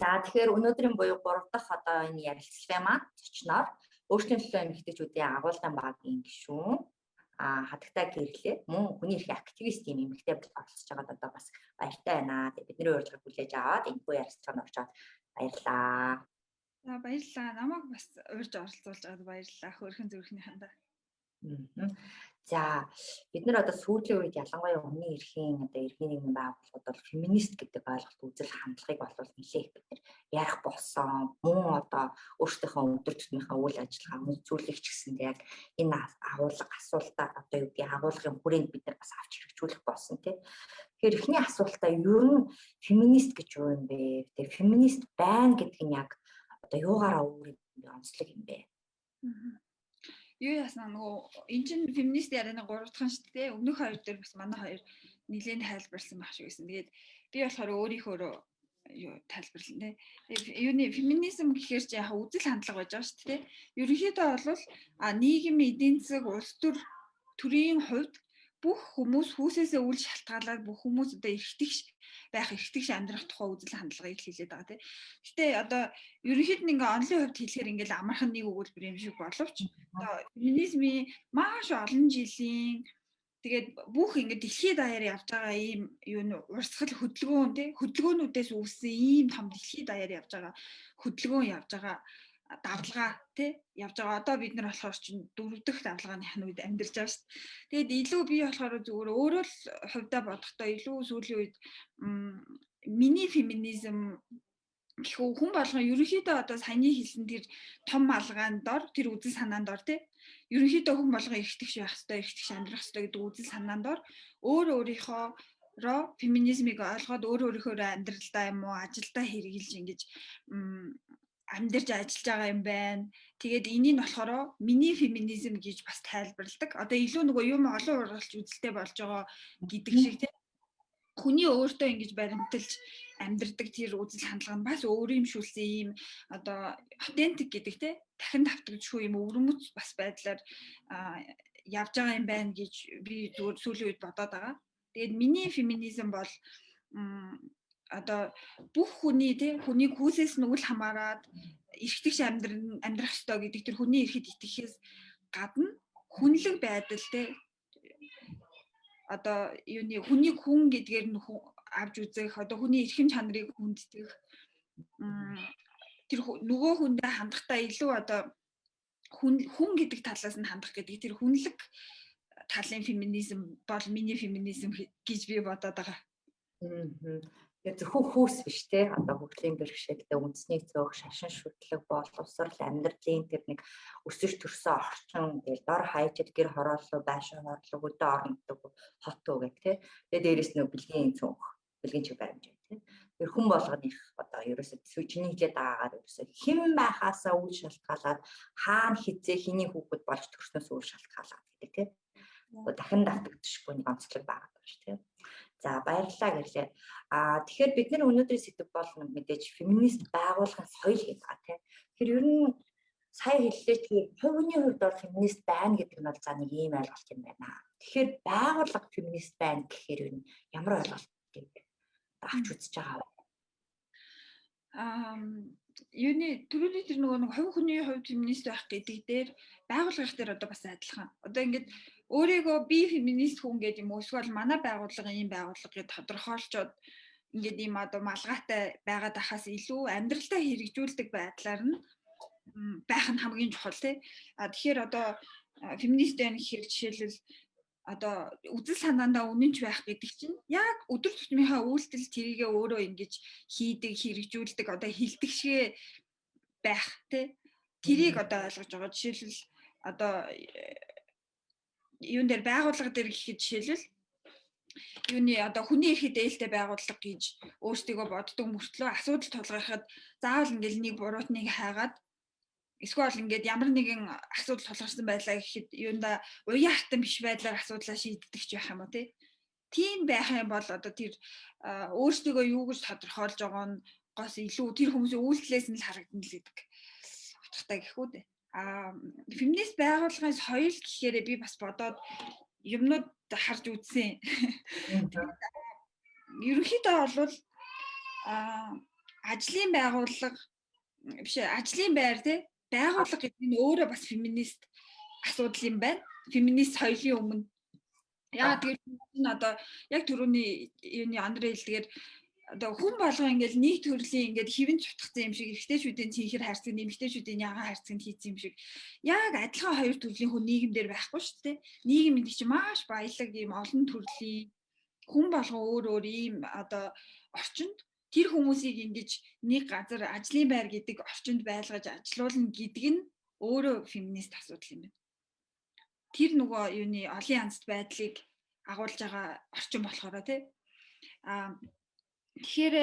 За тэгэхээр өнөөдрийн буюу 3 дахь одоо энэ ярилцлагын маань зочноор өөрсдийн төлөө эмэгтэйчүүдийн агуулгын багийн гишүүн хатагтай гэрлээ мөн хүний эрхийн активист юм эмэгтэй оролцож байгаад одоо бас баяртай байна. Тэгээд бидний урилгыг хүлээж аваад энэ бүх ярилцлаганд орчоод баярлаа. За баярлалаа. Намайг бас урьж оролцуулж байгаад баярлалаа. Хөөрхөн зүрхнийхэндээ. За бид нар одоо сүүлийн үед ялангуяа хүний эрхийн одоо эрхийн нийгмийн байгууллагууд бол феминист гэдэг ойлголт үзэл хандлагыг бол нэлээх бид нар ярих болсон. Мөн одоо өөрсдийнхөө өдөр тутмынхаа үйл ажиллагаа үзүүлэх ч гэсэн яг энэ агуулга асуултаа одоо юу гэдгийг агуулгын хүрээнд бид нар бас авч хэрэгжүүлэх болсон тийм. Тэгэхээр эхний асуултаа ер нь феминист гэж юу юм бэ? Тэгээ феминист байна гэдэг нь яг одоо юугаараа өөрийн онцлог юм бэ? Юу яасан нөгөө энэ чинь феминист ярианы 3 дахь нь шүү дээ. Өмнөх хоёр дээр бас манай хоёр нэлээд тайлбарлсан байх шиг байсан. Тэгээд би болохоор өөрийнхөө юу тайлбарлана те. Юуны феминизм гэхээр чи яг үзэл хандлага байж байгаа шүү дээ. Ерөнхийдөө бол нийгмийн эдийн засаг улс төр төрийн хувьд бүх хүмүүс хүүсээсээ үл шалтгаалаад бүх хүмүүс одоо эрхтгч амьдрах тухай үзэл хандлагыг хэлээд байгаа тийм. Гэтэ одоо ерөнхийд нь ингээ онлын хувьд хэлэхээр ингээл амархан нэг өгүүлбэр юм шиг боловч одоо феминизмын маш олон жилийн тэгээд бүх ингээ дэлхийд даяар явж байгаа ийм юу н урсгал хөдөлгөөн тийм хөдөлгөөнүүдээс үүссэн ийм том дэлхийд даяар явж байгаа хөдөлгөөн явж байгаа давлага тий явж байгаа. Одоо бид нар болохоор чинь 4 дахь давлгааных үед амьдарч байгаа шүү дээ. Тэгээд илүү би болохоор зүгээр өөрөө л хувьдаа бодохдоо илүү сүүлийн үед мини феминизм гэх хүн болгон ерөнхийдөө одоо саяны хэлсэн тэр том алгаанд дор тэр үзэл санаанд дор тий ерөнхийдөө хүн болгон эрхтгч байх ёстой, эрхтгч амьдрах ёстой гэдэг үзэл санаанд дор өөрийнхөө феминизмыг ойлгоод өөрийнхөө амьдралдаа юм уу ажилдаа хэрэгжилж ингэж амьдарч ажиллаж байгаа юм байна. Тэгээд энийг болохоор мини феминизм гэж бас тайлбарладаг. Одоо илүү нөгөө юм олон ургалж үзэлтэй болж байгаа гэдэг шиг тийм. Хүний өөртөө ингэж баримталж амьдардаг тэр үзэл хандлага нь бас өөрөмшүүлсэн юм одоо authentic гэдэг тийм дахин давтагдчихгүй юм өвөрмөц бас байдлаар явж байгаа юм байна гэж би зүгээр сүүлийн үед бодоод байгаа. Тэгээд мини феминизм бол одоо бүх хүний хүүсээс нь үл хамааран эрхтгч амьдрах ёстой гэдэг тэр хүний эрхэд итгэхээс гадна хүнлэг байдал одоо юуны хүнийг хүн гэдгээр нь авч үзэх одоо хүний эрхэм чанарыг хүндэтгэх тэр нөгөө хүндээ хандахтаа илүү одоо хүн гэдэг талаас нь хандах гэдэг тэр хүнлэг талын феминизм бол мини феминизм гэж би бодоод байгаа. Яг зөвхөн хүүс биш те одоо хөгжлийн бэрхшээлтэй үндэсний зөөх шашин шүтлэг боловсрал амьдралын тэр нэг өсөж төрсөн орчин тэгэл дор хаяжд гэр хорооллоо байшин хорлог өдөө орндог хот үг гэх те тэгээд дээрэс нь бэлгийн цонх бэлгийн чиг баримж те тэр хүн болгоны их одоо ерөөсөө чиний хилээд байгаагаар ерөөсөө хэн байхаасаа үл шалтгаалаад хаана хизээ хэний хүүхэд болж төрснөөс үл шалтгаалаад гэдэг те дахин давтагдчихгүй нэг онцлог байгаа шүү дээ. За баярлалаа гэрлээ. Тэгэхээр бид нар өнөөдрийн сэдв бол мэдээж феминист байгууллагын соёл гэдэг тийм. Тэгэхээр ер нь сая хэллээ чи хувийн хувьд бол феминист байна гэдэг нь бол за нэг ийм ойлголт юм байна. Тэгэхээр байгууллага феминист байна гэхээр ер нь ямар ойлголтыг авч үзэж байгаа вэ? Юуны түрүүний тэр нөгөө хувь хүний хувьд феминист байх гэдэг дээр байгууллагын дээр одоо бас адилхан. Одоо ингээд өөрийгөө би феминист хүн гэдэг юм уу эсвэл манай байгууллага ийм байгууллага гэж тодорхойлцоод ингээд ийм одоо малгайтай байгаад ахаас илүү амьдралдаа хэрэгжүүлдэг байдлаар нь байх нь хамгийн чухал тий. Тэгэхээр одоо феминист байх хэрэг жишээлбэл одоо үзэл санаандаа үнэнч байх гэдэг чинь яг өдөр тутмынхаа үйлдэл тэрийгээ өөрөө ингэж хийдэг, хэрэгжүүлдэг, одоо хилдэгшээ байх тий. Тэрийг одоо ойлгож байгаа. Жишээлбэл одоо юун дээр байгууллага дээр гэхэд жишээлбэл юуны одоо хүний эрхэд ээлтэй байгууллага гэж өөрсдийгөө боддог мөртлөө асуудал тулгархад заавал ингээл нэг буруутныг хайгаад эсвэл ингээд ямар нэгэн асуудал тулгарсан байлаа гэхэд юунда уян хатан биш байдлаар асуудлаа шийддэг ч байх юм уу тийм байх юм бол одоо тэр өөрсдийгөө юу гэж тодорхойлж байгаа нь гос илүү тэр хүмүүсийн үйлдэлээс нь л харагдана л гэдэг утгатай гэхүү дээ. Феминист байгууллагын соёл гэхээр би бас бодоод юмнууд харж үзсэн. Ерөнхийдөө бол ажлын байгууллага биш ажлын байр тий байгууллага гэдэг нь өөрөө бас феминист асуудал юм байна. Феминист соёлын өмнө. Яагаад тэгэхээр одоо яг түрүүний юуны Андре хэлдгээр одоо хүн болгоо ингээл нэг төрлийн ингээд хэвэн цутгацсан юм шиг эрэгтэйчүүдийн цэнхэр харьцаг, эмэгтэйчүүдийн ягаан харьцаг хийсэн юм шиг. Яг адилхан хоёр төрлийн хүн нийгэмдэр байхгүй шүү дээ. Нийгэм гэдэг чинь маш баялаг ийм олон төрлийн хүн болгоо өөр ийм одоо орчинд тэр хүмүүсийг ингэж нэг газар ажлын байр гэдэг орчинд байлгаж ажилуулна гэдэг нь өөрөө феминист асуудал юм байна. Тэр нөгөө юуны олон янзт байдлыг агуулж байгаа орчин болохоор тий. Тэгэхээр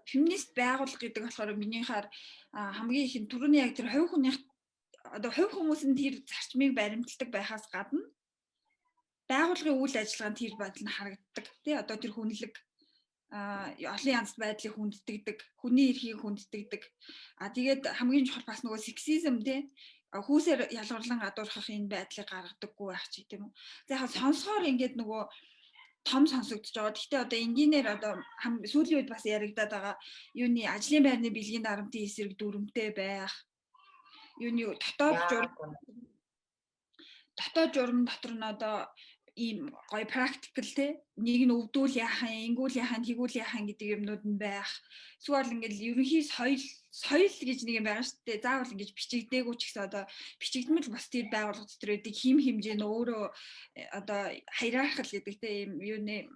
феминист байгууллага гэдэг болохоор миний хаар хамгийн их түрүүний яг тэр хувь хүнийх одоо хувь хүмүүс нь тэр зарчмыг баримталдаг байхаас гадна байгууллагын үйл ажиллагаанд тэр байдал нь харагддаг тий одоо тэр хүнлэг олон янзт байдлыг хүнддэгдэг, хүний эрхийг хүнддэгдэг. Тэгээд хамгийн чухал бас нөгөө сексизм тий хүүсээр ялгарлан гадуурхах энэ байдлыг гаргадаггүй байх чи тийм үү. За яг сонсохоор ингээд нөгөө том сонсогдож байгаа. Гэхдээ одоо энгийнээр одоо сүүлийн үед бас яригадаад байгаа юуны ажлын байрны бэлгийн дарамтын эсрэг дүрмтэй байх. Юуны дотоод журам дотор нь одоо ийм гоё практикл те нэг нь өвдүүл яахан, ингүүл яахан, тэгүүл яахан гэдэг юмнууд нь байх. Эсвэл ингээд ерөнхий соёл гэж нэг юм байгаа шүү дээ. Заавал ингэж бичигдээгүй ч гэсэн одоо бичигдмэл бас тэр байгууллага дотор байдаг хим хэмжээ нь өөрөө одоо хайраархал гэдэг те юм юу нэ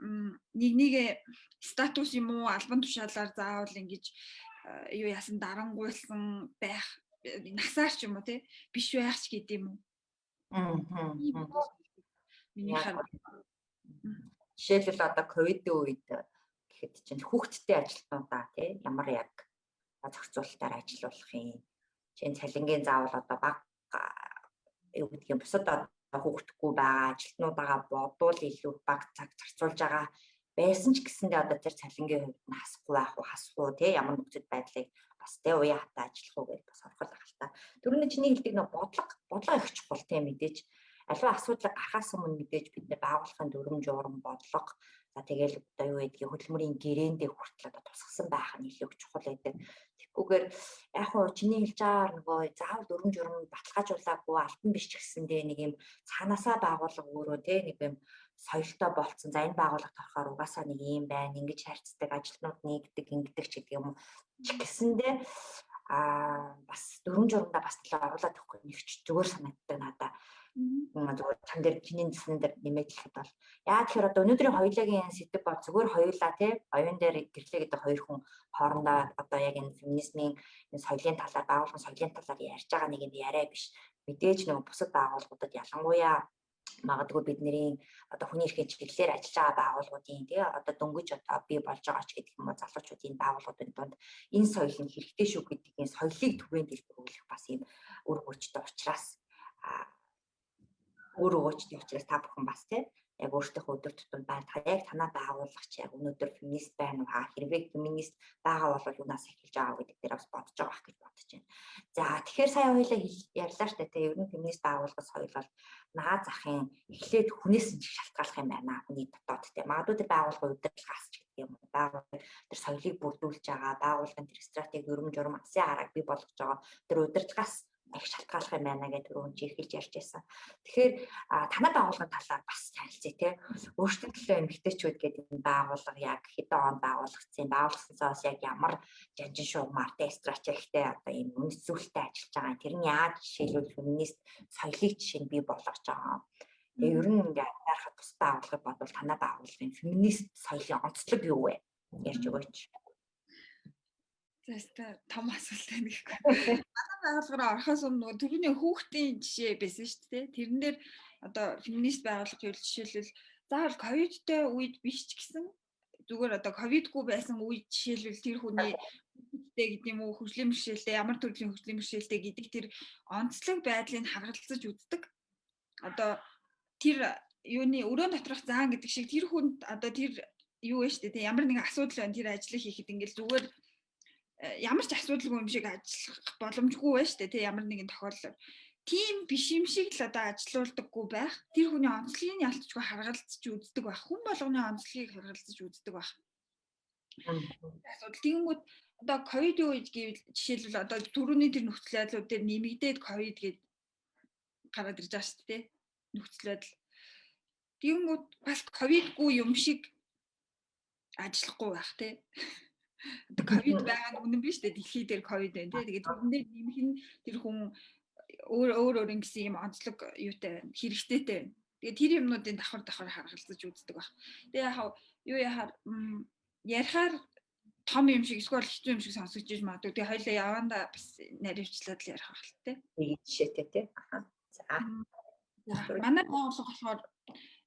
нэг статус юм уу албан тушаалаар заавал ингэж юу яасан дарангуйлсан байх насаар ч юм уу те биш байх ч гэдэг юм уу. Жишээлбэл одоо ковидын үед гэхэд чинь хүүхдтэй ажилтнуудаа тий ямар яг зохицуулалтаар ажиллуулах юм. Жишээ нь цалингийн заавал одоо баг юу гэдгийг бусад хүүхдгүй байгаа ажилтнуудаа бодвол илүү баг цаг зарцуулж байгаа байсан ч гэсэндээ одоо тэр цалингийн хувьд нь хасахгүй байх уу хасахгүй тий ямар нөхцөл байдлыг бас тий уян хатаа ажиллах уу гэж бас орхол ахalta. Түрүүний чиний хэлдэг нэг бодлого их чухал тий мэдээж аливаа асуудлыг гарахаас өмнө мэдээж бид нэ байгууллагын дүрм журам бодлого за тэгэл одоо юу гэдгийг хөдөлмөрийн гэрээндээ хүртэл одоо тусгасан байх нь илүү чухал байдаг. Тэгвгүйгээр яг хуу чиний хэлж байгаагаар нөгөө заавал дүрм журам баталгаажуулаагүй алтан биш ч гэсэндээ нэг юм цаанаасаа байгууллага өөрөө тий нэг юм соёлтой болцсон. За энэ байгууллага төрөхөөр угаасаа нэг юм байна. Ингэж харьцдаг ажилтнууд нэгдэг ингэдэг ч гэдэг юм ч гэсэндээ бас дүрм журамдаа бас төлөө оруулаад өгөхгүй нэг ч зүгээр санагддаг надаа. Зүгээр чам дээр чиний нэсэн дээр нэмээд хэлэхэд бол яа тэгэхээр одоо өнөөдрийн хоёулагийн сэдв бол зүгээр хоёулаа тий оюун дээр гэрлээ гэдэг хоёр хүн хоорондоо одоо яг энэ феминизмын энэ соёлын талаар байгууллагын соёлын талаар ярьж байгаа нэг юм яриа биш. Мэдээж нэг бусад байгууллагуудад ялангуяа магадгүй бидний одоо хүний эрхийн чиглэлээр ажиллаж байгаа байгууллагуудын тий одоо дөнгөж одоо бий болж байгаа ч гэдэг юм уу залуучуудын байгууллагуудын донд энэ соёл нь хэрэгтэй шүү гэдгийг соёлыг түгээн дэлгэрүүлэх бас юм үр өгөөчтэй учраас та бүхэн бас тий яг өөртөөхөө өдөр тутам байдаг яг танаа байгууллага чи яг өнөөдөр феминист байна уу хэрвээ феминист байгаа бол юунаас эхэлж байгаа гэдэг дээр бас бодож байгаа гэж бодож байна. За тэгэхээр сая хоёлаа ярьлаа штэ тий ер нь феминист байгууллага соёл бол наа захын эхлээд хүнээс нь шалтгааллах юм байна хүний дотоод тий магадгүй тэр байгууллага удирдлагаас ч гэдэг юм уу байгууллага тэр соёлыг бүрдүүлж байгаа байгууллагын тэр стратеги дүрм журам асын хараг бий болгож байгаа тэр удирдлагаас их шалтгааллах юм байна гэдэг түрүүн чи эхэлж ярьж байсан. Тэгэхээр танай байгууллагын талаар бас танилцъя тий. Өөрсдөө төлөө эмгтээчүүд гэдэг энэ байгууллага яг хэдэн он байгуулагдсан, байгуулагдсанаас яг ямар жанжин шугамартай стратегтэй одоо ийм үнэт зүйлтэй ажиллаж байгаа. Тэр нь яаж жишээлбэл феминист соёлыг жишээ нь бий болгож байгаа. Тэгээ ер нь ингээд харахад бус байгууллагыг бодвол танай байгууллагын феминист соёлын онцлог юу вэ? Ярьж өгөөч. Заста том асуулт байна гэхгүй. Манай байгууллагаараа орохоос өмнө нөгөө түрүүний хүүхдийн жишээ байсан шүү дээ. Тэрэн дээр одоо феминист байгууллага гэвэл жишээлбэл заавал ковидтэй үед биш ч гэсэн зүгээр одоо ковидгүй байсан үед жишээлбэл тэр хүний хүүхдтэй гэдэг юм уу хөгжлийн бэрхшээлтэй ямар төрлийн хөгжлийн бэрхшээлтэй гэдэг тэр онцлог байдлыг харгалзаж үздэг. Одоо тэр юуны өрөөнд доторх заан гэдэг шиг тэр хүнд одоо тэр юу вэ шүү дээ. Ямар нэгэн асуудал байна тэр ажлыг хийхэд ингээл зүгээр ямар ч асуудалгүй юм шиг ажиллах боломжгүй байна шүү дээ тий ямар нэгэн тохиолдолд тийм биш юм шиг л одоо ажилуулдаггүй байх тэр хүний онцлогийг ялцчгүй харгалзаж үздэг байх хүн болгоны онцлогийг харгалзаж үздэг байх Асуудал. Тэгэнгүүт одоо ковид үед гэвэл жишээлбэл одоо түрүүний тэр нөхцөл байдлууд дээр нэмэгдээд ковид гээд гараад ирж байгаа шүү дээ. Нөхцөл байдал. Тэгэнгүүт бас ковидгүй юм шиг ажиллахгүй байх тий. Одоо ковид байгаа нь үнэн биш үү? Дэлхий дээр ковид байна тий. Тэгээд түрэн дээр нэмэх нь тэр хүн өөр ингэсэн юм онцлог юутай хэрэгтэйтэй байна. Тэгээд тэр юмнуудын давхар харгалзаж үздэг баг. Тэгээ яг юу яхаар ярихаар том юм шиг эсвэл хэцүү юм шиг сонсогдож иж магадгүй. Тэгээ хоёлаа явандаа бас наривчлаад л ярих байх л тий. Нэг жишээтэй тий. За. Манай байгууллага болохоор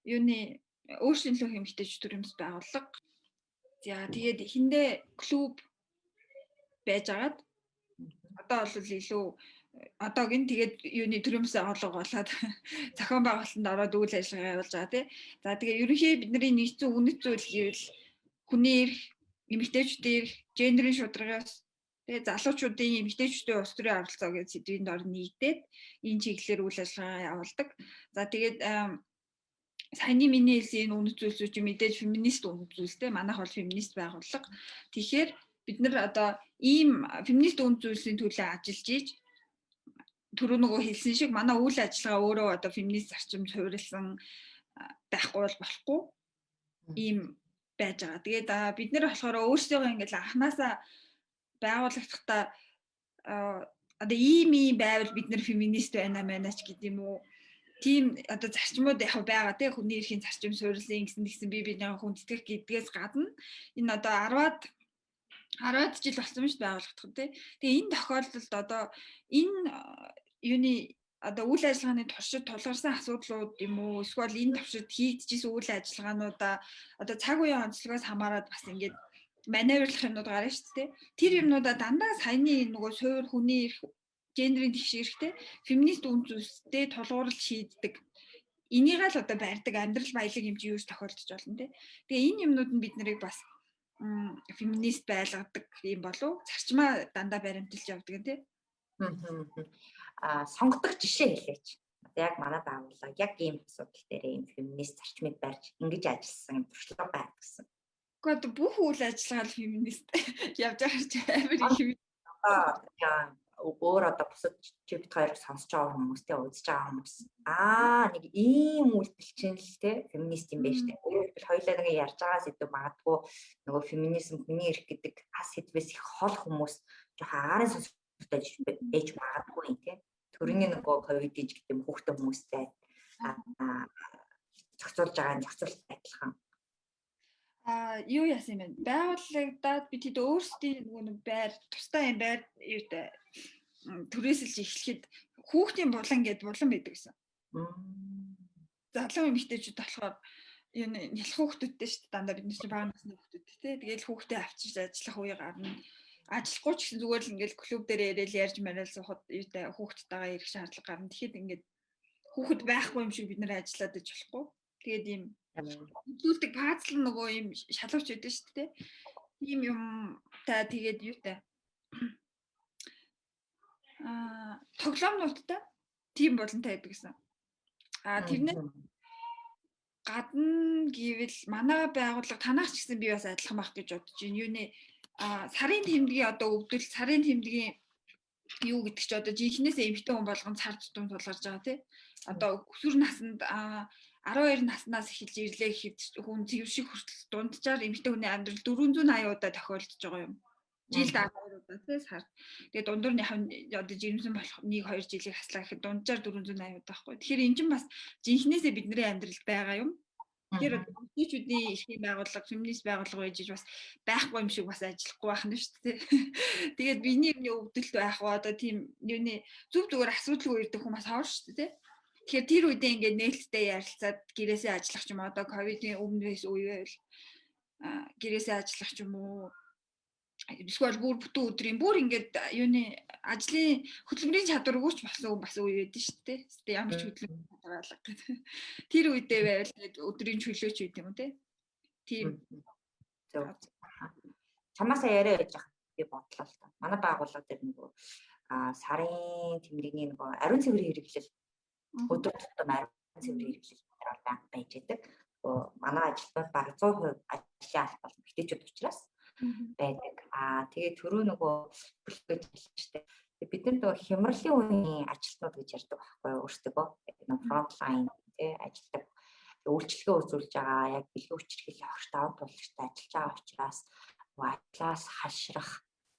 юуны өөрчлөлтөө хэмжиж төрөмс байгууллага. За тэгээд эхэндээ клуб байж агаад одоо бол илүү одоогийн тэгээд юуны төрөмс байгууллага болоод зохион байгуулалтанд ороод үйл ажиллагаа явуулж байгаа тий. За тэгээд ерөнхийдөө бидний нэгдсэн үнэт зүйл гэвэл хүний эрх, эмэгтэйчүүдийн эрх, гендерийн шударгаас тэгээд залуучуудын эмэгтэйчүүдийн улс төрийн оролцоо гэж сэдвийн дор нийгдээд энэ чиглэлээр үйл ажиллагаа явуулдаг. За тэгээд саяны миний хэлсэн энэ үнэт зүйлсүүд чинь мэдээж феминист үнэт зүйлстэй. Манайх бол феминист байгууллага. Тэгэхээр бид нар одоо ийм феминист үнэт зүйлсийн төлөө ажиллаж ийж түрүү нөгөө хэлсэн шиг манай үйл ажиллагаа өөрөө одоо феминист зарчимд суурилсан байхгүй бол болохгүй ийм байж байгаа. Тэгээд бид нар болохоор өөрсдөө ингээл анханасаа байгууллагахдаа одоо ийм байвал бид нар феминист байна мэнэч гэдэг юм уу? Тийм одоо зарчмууд яг байгаа тий хүний эрхийн зарчим суурилсан гэсэн би бидний хүндэтгэх гэдгээс гадна энэ одоо 10-аад жил болсон юм шүү байгуулагдах тий. Тэгээ энэ тохиолдолд одоо энэ юуны одоо үйл ажиллагааны туршид тулгарсан асуудлууд юм уу эсвэл энэ туршид хийгдчихсэн үйл ажиллагаануудаа одоо цаг үеийн онцлогоос хамаарат бас ингээд маневрлах юмнууд гарна шүү дээ. Тэр юмнуудаа дандаа саяны нөгөө суур хүний эрх гендерийн тэгшэрхтэй феминист үн зүйлстэй тулгуурлаж шийддэг. Энийг л одоо барьдаг амьдрал баялаг хэмжээ юус тохиолдож болно те. Тэгээ энэ юмнууд нь бид нарыг бас феминист байлгадаг юм болов зарчмаа дандаа баримталж явдаг те. Сонгодог жишээ хэлээч. Яг манай байгууллага яг ийм асуудал дээр ийм феминист зарчмыг барьж ингэж ажилласан юм туршлага байна гэсэн. Гэхдээ бүх үйл ажиллагаа феминист явж байгаа ч амар их яа өөр одоо бусад чивт хоёр сонсож байгаа хүмүүстэй үзэж байгаа хүмүүс нэг ийм үйлдэл чинь л те феминист юм байна штэ. Өөрөөр хоёлаа нэг ярьж байгаа сэдв магадгүй нөгөө феминизм хүний эрх гэдэг сэдвээс их хол хүмүүс жоохон агарын сонсогдож ээж магадгүй те. Төрний нөгөө ковид гэж гэдэг хүүхдтэй хүмүүстэй зохицуулж байгаа зохицуулт адилхан. Юу яасан юм бэ? Байгууллагадад бид хэд өөрсдийн нөгөө байр тусдаа юм байр юутай түрээсэлж эхлэхэд хүүхдийн булан гэдэг булан байдаг гэсэн. Залуу эмэгтэйчүүд болохоор юу нэлх хүүхдүүдтэй шүү дээ дандаа бид нар чинь бага насны хүүхдүүд тий. Тэгээл хүүхдээ авчирч ажиллах үе гарна. Ажиллахгүй ч гэсэн зүгээр л ингээл клуб дээр яриад ярьж мараал суухад юутай хүүхдтэйгээ ирэх шаардлага гарна. Тэгэхэд ингээд хүүхэд байхгүй юм шиг бид нар ажиллаад иж болохгүй. Тэгээд ийм зүйлдэг пазл нөгөө ийм шалгууч байдаг шүү дээ. Ийм юм та тэгээд юутай тоглоомнуудтай тийм болонтой байдаг гэсэн. Тэрнээ гадна гэвэл манай байгууллага танаас ч гэсэн би бас адилхан байх гэж бодож байна. Юуны сарын тэмдгийн одоо өвдөл сарын тэмдгийн юу гэдэг чи одоо жинхнээс эмэгтэй хүн болгон цар тутам тулгарч байгаа тий. Одоо өсвөр наснд 12 наснаас эхэлж ирлээ гэхэд хүн зөв шиг хүртэл дунджаар эмэгтэй хүний амьдрал 480 удаа тохиолдож байгаа юм. Жилд 12 удаа тий сар. Тэгээ дундуурных нь одоо жирэмсэн болох 1-2 жилийг хаслаа гэхэд дунджаар 480 удаа байхгүй. Тэгэхээр эн чинь бас жинхнээсээ бидний амьдралд байгаа юм. Тэгэхээр эмэгтэйчүүдийн эрхийн байгууллага, феминист байгууллага байж бас байхгүй юм шиг бас ажиллахгүй байх нь шүү дээ. Тэгээд биений юмны өвдөлт байх уу одоо тийм юуны зүгээр асуудалгүй ирдэг хүмүүс хавар шүү дээ. Тэгэхээр тэр үедээ ингээд нээлттэй ярилцаад гэрээсээ ажиллах ч юм уу одоо ковидын өмнөөс үе байвал гэрээсээ ажиллах ч юм уу эсвэл бүр бүтэн өдрийн бүр ингээд юуны ажлын хөдөлмөрийн чадваргүй ч болсон бас үе байдсан шүү дээ. Тэ ямар ч хөдөлмөр чадварлага гэдэг. Тэр үедээ байвал тэгээд өдрийн чөлөөч үйт юм те. Тийм. Чамаасаа яриа байж байгаа би бодлоо л та. Манай байгууллага дээр нөгөө сарын тэмдэгний нөгөө ариун цэврийн хэрэглэл өдөр тутам ариун цэврийн хэрэглэл дээр банк байж байдаг. Манай ажилтнууд бараг 100% ажлын албал эмэгтэйчүүд учраас байдаг. Тэгээ түрүү нөгөө бүлгэж хэлсэн шүү дээ. Бид нар нөгөө хямралын үеийн ажилтнууд гэж ярьдаг байхгүй юу өөрсдөө. Нөгөө фронт лайн тий ажилтдаг үйлчлэгээ үзүүлж байгаа яг бэлэн хүчирхийллийн огт даван туулагчтай ажиллаж байгаа учраас нөгөө ажлаас хашрах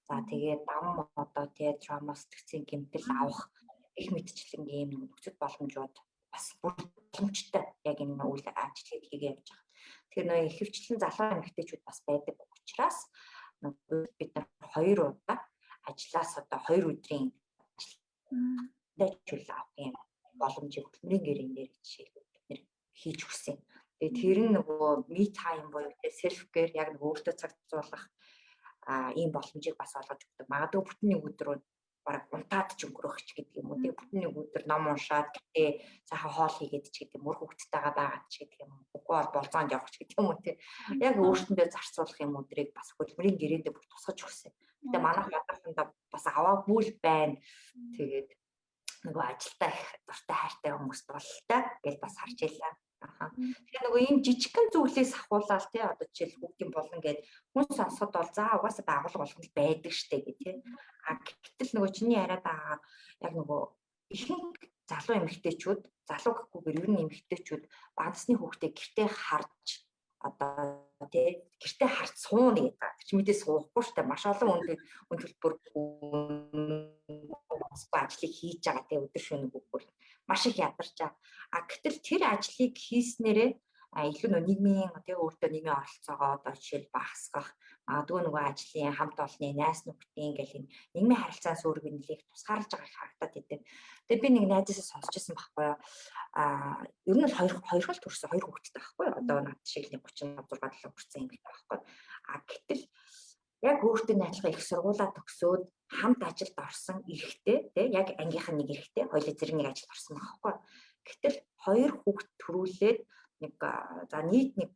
за тэгээ дам одоо тий травма сэтгцийн гэмтэл авах их мэдчлэн ийм нөхцөл боломжууд бас боломжтой яг энэ үйл ажиллагааг хийгээ явж байгаа. Тэгэхээр нөгөө ихэвчлэн залуу эмэгтэйчүүд бас байдаг учраас бид нар 2 удаа ажлаас одоо 2 өдрийн дэжүүл авах юм боломжийг хөтөлмөрийн гэрээнээр жишээлбэл бид нэр хийж өгсөн. Тэгээ тэр нь нөгөө me time буюу self care яг нөгөө өөртөө цаг зуулгах ийм боломжийг бас олгож өгдөг. Магадгүй бүтэн нэг өдрөө бараг унтаад ч өнгөрөх ч гэдэг юм уу. Тэгээ бүтэн нэг өдөр ном уншаад гэтээ цаахан хоол хийгээд ч гэдэг юм уу. Хүүхдтэйгээ байгаад ч гэдэг юм уу. Үгүй бол болзоонд явах ч гэдэг юм уу. Яг өөртөндөө зарцуулах юм өдрийг бас хөтөлмөрийн гэрээндээ бүр тусгаж өгсөн. Гэтэ манайх одоохондоо бас аваагүй л байна. Тэгээд нөгөө ажилдаа их дуртай хайртай хүмүүс бололтой гэж бас харж илаа. Тэгэхээр нөгөө ийм жижигхэн зүйлээс ахуулаад тий одоо жишээл хүүхдийн болон гээд хүн сонсоход бол за угаасаа байгуулга болгонд байдаг штэ гэх тий. Гэтэл нөгөө чиний яриад байгаа яг нөгөө ихэнх залуу эмэгтэйчүүд залуу гэхгүйгээр ер нь эмэгтэйчүүд бадсны хүүхдээ гэртээ харж одоо тий гэртээ харж сууна гэдэг. Тэр чимээдээ суухгүй штэ маш олон үн төлбөр ажлыг хийж байгаа тий өдөр шөнө бүгд маш их ядарч байгаа. Гэтэл тэр ажлыг хийснээрээ илүү нөгөө нийгмийн тий өөртөө нийгмийн оролцоогоо одоо жишээл багасгах магадгүй нөгөө ажлын хамт олонны найс нөхдийн ингээл энэ нийгмийн харилцаа суурийг нэлээх тусгаарлаж байгааг харагдаад идэв. Тэгээ би нэг найзаасаа сонсчихсан байхгүй юу. Ер нь бол хоёр хол төрсөн хоёр хүүхэдтэй байхгүй юу. Одоо над шиг нэг 36 7 хүрсэн юм байхгүй. Гэтэл яг өөртөө найзлага их сургуулаа төгсөөд хамт ажилд орсон эрэгтэй тий яг ангийнхан нэг эрэгтэй хоёулаа зэрэг нэг ажилд орсон байхгүй. Гэтэл хоёр хүүхэд төрүүлээд нэг за нийт нэг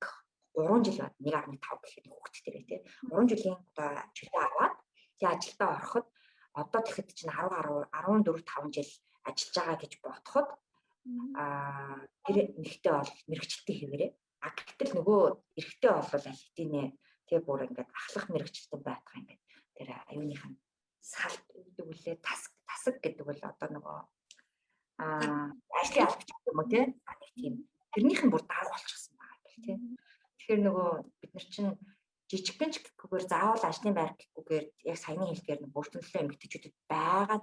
3 жил бод 1.5 гэхэд хүүхэдтэй тий 3 жилийн одоо жилээ аваад тий ажилдаа ороход одоо тэгэхэд чинь 14 5 жил ажиллаж байгаа гэж бодоход тэр нэгтэй бол мэрэгчлээ хэвээрээ. Гэтэл нөгөө эрэгтэй бол аль хэдийнэ тий бүр ингээд ахлах мэрэгчлэн байдаг юм ингээд тэр аюуныхан салт гэдэг үлээ тасаг гэдэг бол одоо нөгөө ажлын албач юм уу тий тийм тэрнийх нь бүр дарга болчихсон байгаа юм тий. Тэгэхээр нөгөө бид нар чинь жижигхэн ч гэхгүйгээр заавал ажлын байр гэхгүйгээр яг саяны хэлдгээр нэг бүртгэлтэй эмэгтэйчүүдэд байгаа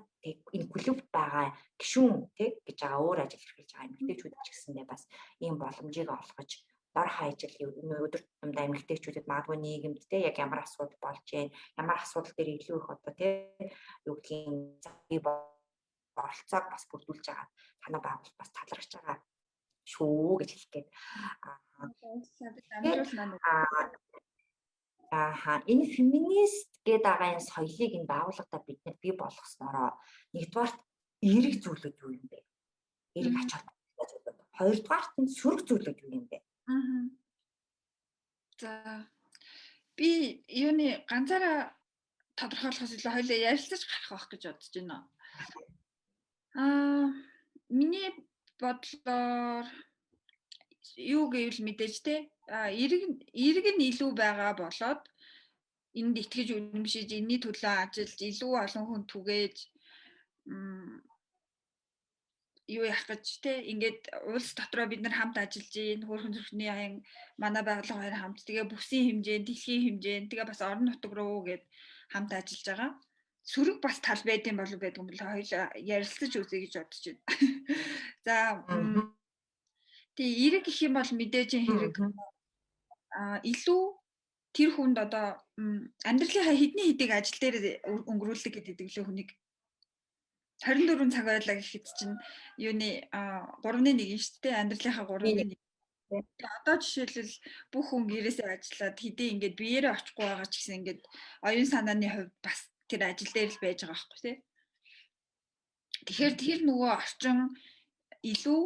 энэ клубт байгаа гишүүн тий гэж байгаа өөр ажил хэрхэлж байгаа эмэгтэйчүүд ч гэсэндээ бас ийм боломжийг олгож дор хаяж өдөр тутамдаа эмэгтэйчүүдэд магадгүй нийгэмд тий яг ямар асуудал болж байна ямар асуудал дээр илүү их одоо тий юу гэдгийг оролцоог бас бүрдүүлж байгаа танай байгуул бас талархаж байгаа шүү гэж хэлэх гээд энэ феминист гэдэг байгаа энэ соёлыг энэ байгууллагата бид нар бий болгоснороо нэгдүгээрт эерэг зүйлүүд юу юм бэ? Эерэг ач холбогдолтой зүйлүүд. Хоёрдугаарт нь сөрөг зүйлүүд юу юм бэ? За би юуны ганцаараа тодорхойлохоос илүү хоёулаа ярилцаж гарах байх гэж бодож байна. Миний бодлоор юу гэвэл мэдээж те эерэг нь илүү байгаа болоод энд итгэж үнэмшиж энэний төлөө ажиллаж илүү олон хүн түгээж юу яах гэж те ингээд улс дотроо бид нар хамт ажиллаж ийн хөөрхөн зүрхний аян манай байгууллага хоёр хамт тэгээ бүсийн хэмжээнд дэлхийн хэмжээнд тэгээ бас орон нутаг руу гээд хамт ажиллаж байгаа. Сөрөг бас тал байдсан болов гэдэг юм бол хоёул ярилцаж үзье гэж бодож байна. За тэгээ эерэг гэх юм бол мэдээж хэрэг илүү тэр хүнд одоо амьдралынхаа хэдний хэдийг ажил дээр өнгөрүүлдэг гэдэг лөө хүнийг 24 цаг байлаа гэхэд чинь юуны 3-1 шүү дээ амьдралынхаа 3-1. Одоо жишээлбэл бүх хүн гэрээсээ ажиллаад хэдий ингээд биеэрээ очихгүй байгаа ч гэсэн ингээд оюун санааны хувьд бас тэр ажил дээр л байж байгаа байхгүй тий. Тэгэхээр тэр нөгөө орчин илүү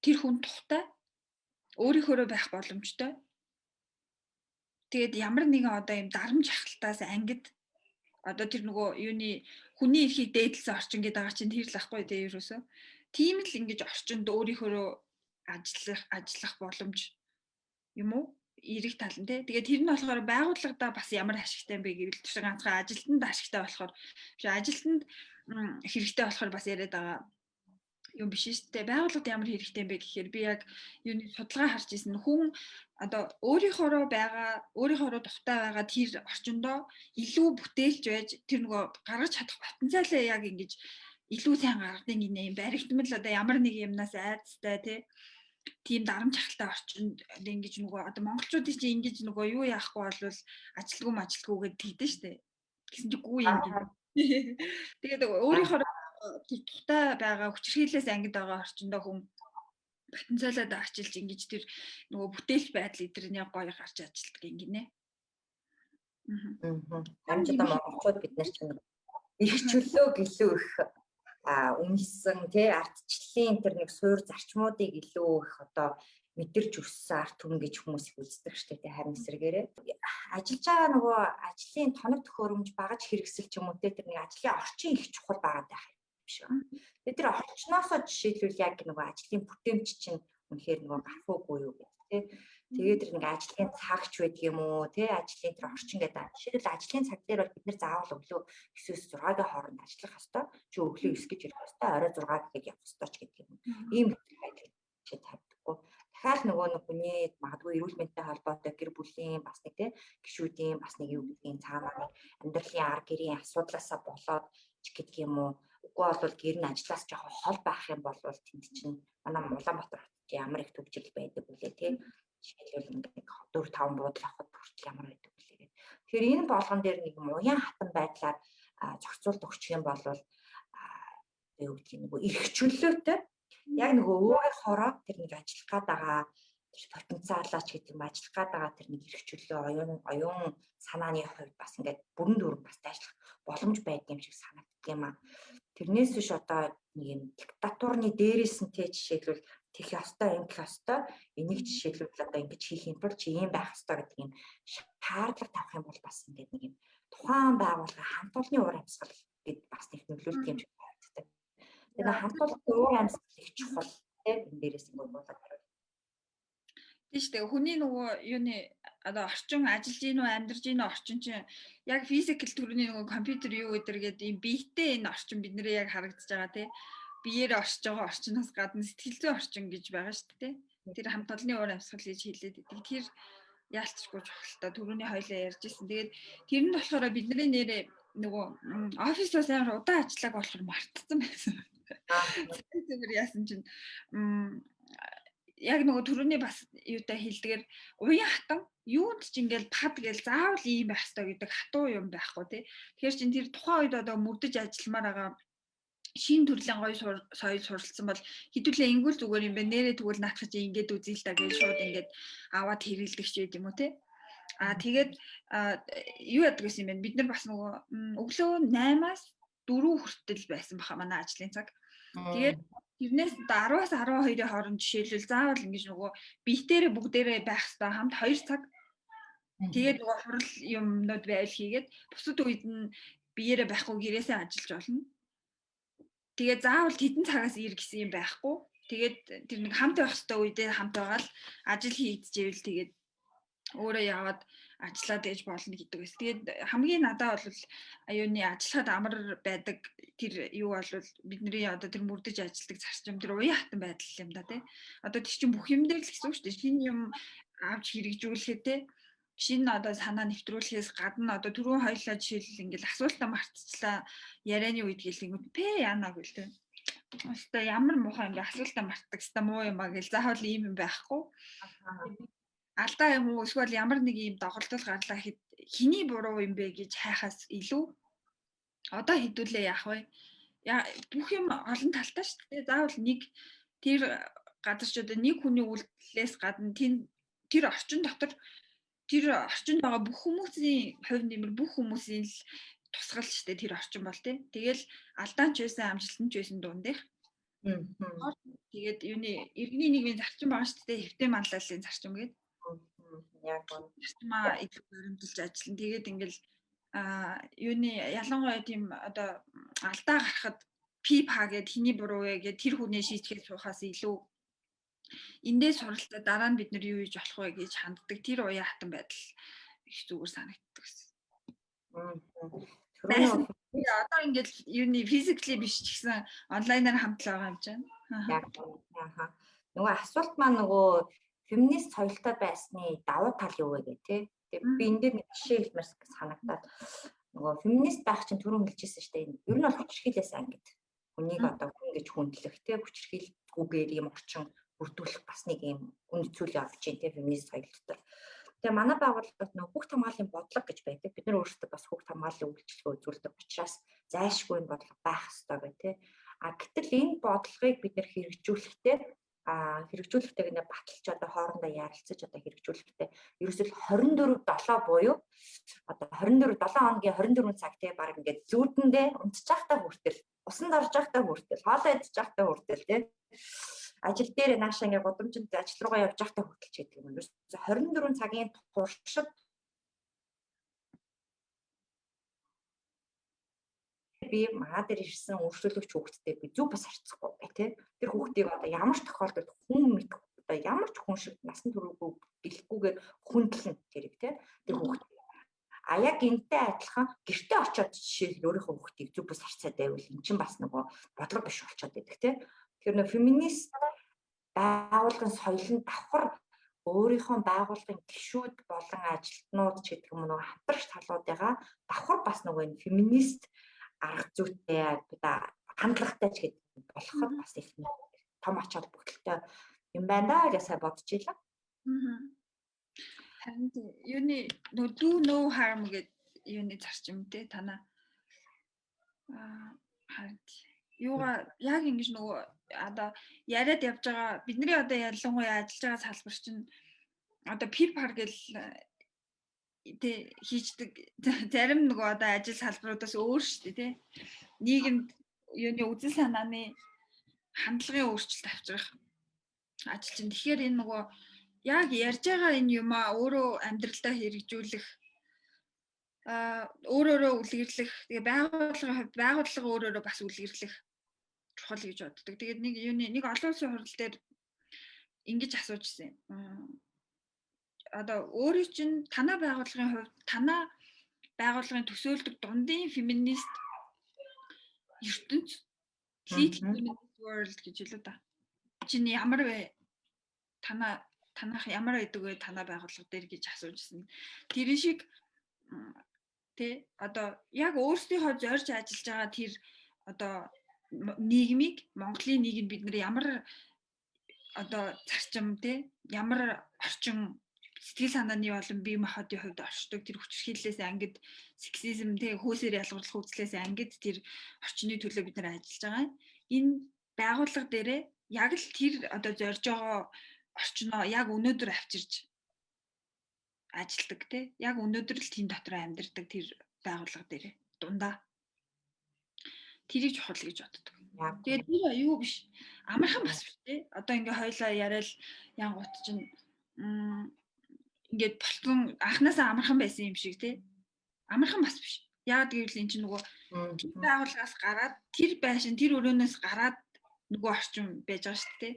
тэр хүн тухтай өөрийнхөөрөө байх боломжтой. Тэгээд ямар нэгэн одоо юм дарамж хахалтаас ангид одоо тэр нөгөө юуны хүний эрхийг дээдлсэн орчин гэдэг байгаа чинь тэр л ахгүй дээ ерөөсөө. Тийм л ингэж орчинд өөрийнхөөрөө ажиллах боломж юм уу? эрэг тал нь тий. Тэгээд тэр нь болохоор байгууллагадаа бас ямар ашигтай юм бэ гэвэл тэр ганцхан ажилтнанд ашигтай болохоор ажилтнанд хэрэгтэй болохоор бас яриад байгаа юм биш шүү дээ. Байгууллагад ямар хэрэгтэй юм бэ гэхээр би яг юуны судалгаа харж ирсэн. Хүн одоо өөрийнхоороо дуртай байгаа тэр орчиндөө илүү бүтээлч байж тэр нөгөө гаргаж чадах потенциалаа яг ингэж илүү сайн гаргадаг гинэ юм баригдмал одоо ямар нэг юмнаас айцтай тийм дарамт чахалтай орчинд ингэж нөгөө одоо монголчуудын чинь ингэж нөгөө юу яахгүй болвол ажилтгүй гэдээ тэгдэж штэ. Гэсэн чинь гүү юм. Тэгээд өөрийнхөө тэр тухтай байгаа хүчирхийлээс ангид байгаа орчиндөө хүн потенциалаа ачилж ингэж тэр нөгөө бүтээлч байдал эдэрний гоё гарч ажилтдаг юм гинэ. Харин ч одоо монголчууд бид нар чинь их чөлөө гэлөө их үнэлсэн тий ардчлалын тэр нэг суур зарчмуудыг илүү их одоо мэдэрч өссөн арт түмэн гэж хүмүүс их үздэг шүү дээ харин эсрэгээрээ ажиллаж байгаа нөгөө ажлын тоног төхөөрөмж багаж хэрэгсэл ч юм уу тэр нэг ажлын орчин их чухал байгаа байх юм биш үү. Тэгээд тэр орчноосоо жишээлбэл яг нөгөө ажлын бүтээмж чинь үнэхээр нөгөө гарахгүй юу гэх тий. Тэгээд тэр нэг ажлын цагч байдаг юм уу тий ажлын тэр орчин гэдэг. Жишээлбэл ажлын цаг дээр бол бид нэр заавал өглөө 9-өөс 6-гийн хооронд ажиллах ёстой. Чи өглөө 9 гэж ирэх ёстой. Орой 6 гэхэд явах ёстой ч гэдэг юм. Ийм ажил чи тавьдаггүй. Дахиад нөгөө хүний магадгүй эрүүл мэндтэй холбоотой гэр бүлийн бас нэг тий гишүүдийн бас нэг юу гэдгийг цаанаа амьдралын ар гэрийн асуудлаасаа болоод ч гэдэг юм уу. Үгүй бол гэр нь ажлаас жоохон хол байх юм бол тэнд чинь манай Улаанбаатар хотод ямар их төвчрөл байдаг үлээ тий. Жишээлбэл ингээд 4-5 буудлын хот хүртэл ямар байдаг үлээ. Тэгэхээр энэ болгон дээр нэг уян хатан байдлаар зохицуулт өгчих юм бол юу гэдгийг нөгөө эрхчлөлөөтэй яг нөгөө өөрийнхоороо тэр нэг ажиллах гээд байгаа тэр потенциалаач гэдэг юм ажиллах гээд байгаа тэр нэг эрхчлөлөө оюун санааны хувьд бас ингээд бүрэн дүрм бас ажиллах боломж байдаг юм шиг санагддаг юм аа. Тэрнээс биш одоо нэг юм диктатурны дээрээс нь тэ жишээлбэл тех ёстой ингэх ёстой энийг жишээлбэл одоо ингэж хийх юм бол чи ийм байх ёстой гэдэг юм шаардлага тавих юм бол бас ингээд нэг юм тухайн байгууллага хамт олонны уур амьсгал гэд бас нэг нөлөөлт юм шиг байна. Тэгээд хамт олонны уур амьсгал их чухал тийм энэ дээрээс ингээд болоод байна. Тийм шүү дээ. Хүний нөгөө юуны одоо орчин ажиллаж гин үү амьдарч гин орчин чинь яг физикал төрөний нөгөө компьютер юу гэдэргээд ийм биетэй энэ орчин бидний яг харагдаж байгаа тийм биеэр оршиж байгаа орчноос гадна сэтгэл зүйн орчин гэж байгаа шүү дээ. Тэр хамт олонны уур амьсгал гэж хэлээд идэг. Тэр яалтчгүй чухалтай төрөний хоёлаа ярьжсэн. Тэгээд тэр нь болохоор бидний нэрээ нөгөө офисоос амар удаан ажиллааг болохоор мартсан байсан. Зүгээр яасан чинь яг нөгөө төрөний бас юутай хэлдгээр уян хатан юунд ч ингээл пад гээл заавал ийм байх хэрэгтэй гэдэг хатуу юм байхгүй тий. Тэгэхээр чин тэр тухайн үед одоо мөрдөж ажилламаар байгаа шин төрлийн гоё соёл суралцсан бол хэдүүлээ ингүүл зүгээр юм бэ нэрээ тэгвэл наатах чи ингээд үзье л да гэж шууд ингээд аваад хэрэгэлдэг ч байд юм уу тий. Тэгээд юу яадаг гэсэн юм бэ бид нар бас нөгөө өглөө 8-аас 4 хүртэл байсан баха манай ажлын цаг. Тэгээд тэрнээс 10-аас 12-ийн хооронд жишээлбэл заавал ингэж нөгөө биетээрээ бүгдээрээ байх хэрэгтэй хамт 2 цаг. Тэгээд нөгөө хурал юмнууд байвал хийгээд бусад үед нь биеэрээ байхгүй гэрээсээ ажиллаж болно. Тэгээд заавал тэдэн цагаас ир гэсэн юм байхгүй. Тэгээд тэр нэг хамт байх хэрэгтэй үедээ хамт байгаа л ажил хийгдчихвэл тэгээд өөрөө яваад ажиллаад ээж болно гэдэг байсан. Тэгээд хамгийн надад бол аюуны ажиллахад амар байдаг тэр юу бол бидний одоо тэр мөрдөж ажилладаг зарчим тэр уян хатан байдал юм да тий. Одоо тийч чинь бүх юм дээр л гэсэн үг шүү дээ. Шинэ юм авч хэрэгжүүлэхэд тий. Шинэ одоо санаа нэвтрүүлэхээс гадна одоо түрүүн хоёлаа жишээл ингээл асуултаа мартчихлаа ярианы үед гэлэнгүүт яана гэл тий. Өстой ямар муухай юм бэ асуултаа мартдаг ста муу юм аа гэл заавал ийм юм байхгүй. Алдаа юм уу эсвэл ямар нэг юм доголдол гарлаа гэхэд хэний буруу юм бэ гэж хайхаас илүү одоо хэдүүлээ яах вэ? Бүх юм олон талтай шүү дээ. Заавал нэг тэр газар ч одоо нэг хүний үйлдэлээс гадна тэр орчин дотор тэр орчинд байгаа бүх хүмүүсийн хувь нэмэр бүх хүмүүсийн л тусгал шүү дээ тэр орчин бол тий. Тэгэл алдаан ч байсан амжилтан ч байсан дундих. Тэгээд юуны иргэний нийгмийн зарчим байгаа шүү дээ. Хэвтэ манлайлалын зарчим гэдэг. Яг гоо илүү баримталж ажиллана. Тэгээд ингээл юуны ялангуяа тийм одоо алдаа гарахад пип хаа гэд хиний буруу вэ гэд тэр хүнээ шийтгэхэд суухаас илүү эндээ суралцаа дараа нь бид нар юу хийж болох вэ гэж ханддаг тэр уян хатан байдал их зүгээр санагддаг гэсэн. Байсан. Одоо ингээд юуны физикли биш ч гэсэн онлайнаар хамтлаа байгаа юм чинь. Яг нөгөө асуулт маань нөгөө феминист соёлтой байсны давуу тал юу вэ гэх тээ. Тэгээ би энэ дээр нэг жишээ хэлмээр санагдаад нөгөө феминист байх чинь түрүүн хэлжсэн шүү дээ. Ер нь бол хүчирхийлээс ангид. Хүнийг одоо хүн гэж хүндлэх тээ хүчирхийлгүйгээр юм орчин бүрдүүлэх бас нэг юм үнд цэцүүл явж байна тээ феминист соёл дотор. Тэгээ манай байгууллагад нөгөө хүүхд хамгааллын бодлого гэж байдаг. Бид нар өөрсдөө бас хүүхд хамгааллын үйлчилгээ үзүүлдэг учраас зайлшгүй бодлого байх хэрэгтэй бай тээ. Гэтэл энэ бодлогыг бид нэр хэрэгжүүлэхдээ нэ баталж одоо хоорондоо ярилцаж одоо хэрэгжүүлэхдээ ерөөсөл 24/7 буюу одоо 7 хоногийн 24 цаг те баг ингээд зүүдэндээ унтчих байхдаа хүртэл усанд орж байхдаа хүртэл хоолоо идчих байхдаа хүртэл те ажил дээр наашаа ингээд гудамжинд ажил руугаа явж байхдаа хүртэл ч гэдэг юм. Ерөөсө 24 цагийн туршид би маа дээр ирсэн өөрчлөлөгч хүүхдтэй би зүг бас харьцахгүй бай тээ. Тэр хүүхдийг одоо ямар ч тохиолдолд хүн мэдэх одоо ямар ч хүн шиг насан туршгүй гэлэхгүйгээр хүндлэн тэрэг тээ. Тэр хүүхд яг энтэй адилхан гэртээ очиод жишээл өөрийнхөө хүүхдийг зүг бас харьцаад байвал эн чинь бас нөгөө бодлого биш болчиход байдаг тээ. Тэгэхээр нөгөө феминист байгууллагын соёлын давхар өөрийнхөө байгууллагын гишүүд болон ажилтнууд ч гэдэг юм нөгөө хамтрагч талуудыгаа давхар бас нөгөө энэ феминист арга зүйтэй хандлагатай ч гэдэг болоход бас их том ач холбогдолтой юм байна да гэж сайн бодож илаа. Харин юуны do no harm гэдэг юуны зарчим те танаа харин юугаа яг ингэж нөгөө одоо яриад явж байгаа бидний одоо ялангуяа ажиллаж байгаа салбар чинь одоо peer par гэл тэ хийждэг зарим нөгөө одоо ажил салбаруудаас өөр шүү дээ тий. Нийгэмд юуны үзэл санааны хандлагын өөрчлөлт авчрах ажил чинь. Тэгэхээр энэ нөгөө яг ярьж байгаа энэ юмаа өөрөө амьдралдаа хэрэгжүүлэх өөрөөрөө үлгэрлэх тэгээ байгууллага өөрөөрөө бас үлгэрлэх чухал гэж боддог. Тэгээд нэг олон улсын хурал дээр ингэж асуужсэн юм. Одоо өөрийн чинь танаа байгууллагын хувьд танаа байгууллагын төсөөлдөг дундын феминист ертөнц feminist world гэж хэлээ да. Чиний ямар вэ? Танах ямар байдаг вэ танаа байгууллага дээр гэж асуужсэн. Тэр шиг тэ одоо яг өөрсдийнхөө зорж ажиллаж байгаа тэр одоо нийгмийг Монголын нийгэм бид нар ямар одоо зарчим тэ ямар орчин сэтгэл санааны болон бие махбодын хувьд оршдог тэр хүчирхийллээс ангид сексизм тэг хөөсөр ялгарлах үзлээс ангид тэр орчны төлөө бид нар ажиллаж байгаа. Энэ байгууллага дээрээ яг л тэр одоо зорж байгаа орчноо яг өнөөдөр авчирж ажилдаг тий. Яг өнөөдөр л тийм дотор амьдардаг тэр байгууллага дээрээ дундаа тэрийг чухал гэж боддог. Тэгээд тэр юу биш амархан бас биш тий. Одоо ингээ хоёлаа яриад янгут чинь ингээд болтон анханасаа амархан байсан юм шиг тий. Амархан бас биш. Яг гэвэл эн чинь нөгөө байгууллагаас гараад тэр байшин тэр өрөөнөөс гараад нөгөө орчин байж байгаа шүү дээ.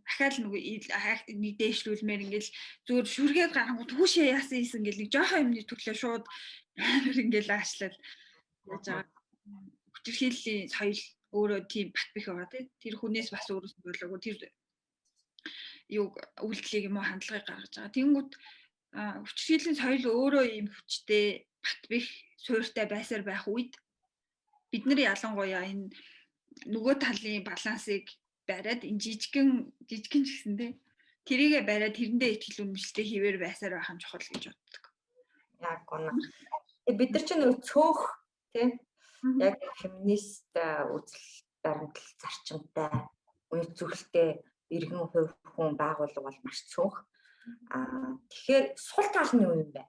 Ахаал нөгөө нэг дээшлүүлмээр ингээл зүгээр шүргээд гарангууд хүүшээ яасан ийсэн ингээл нэг жоохон юмны төрлөө шууд ингээл аашлал яаж байгаа. Хүчирхийллийн соёл өөрөө тийм бат бэх байгаа тий. Тэр хүнээс бас өөрөөс нь болоогүй тэр юу үйлдэлийг юм уу хандлагыг гаргаж байгаа. Тэнгүүд хүчирхийллийн соёл өөрөө ийм хүчтэй бат бэх суурьтай байсаар байх үед бид нар ялангуяа энэ нөгөө талын балансыг бариад энэ жижигхэн ч гэсэн тэрийгэ бариад тэрэндээ ихтгэл үнэмшилтэй хийвэр байсаар байх нь чухал гэж боддог. Яг гоо. Бид нар чинь нөгөө цөөх тий яг феминист үзэл баримтлал зарчимтай үе зүрхтэй иргэн хувь хүн байгууллага бол маш цөөх. Тэгэхээр сул тал нь юу юм бэ?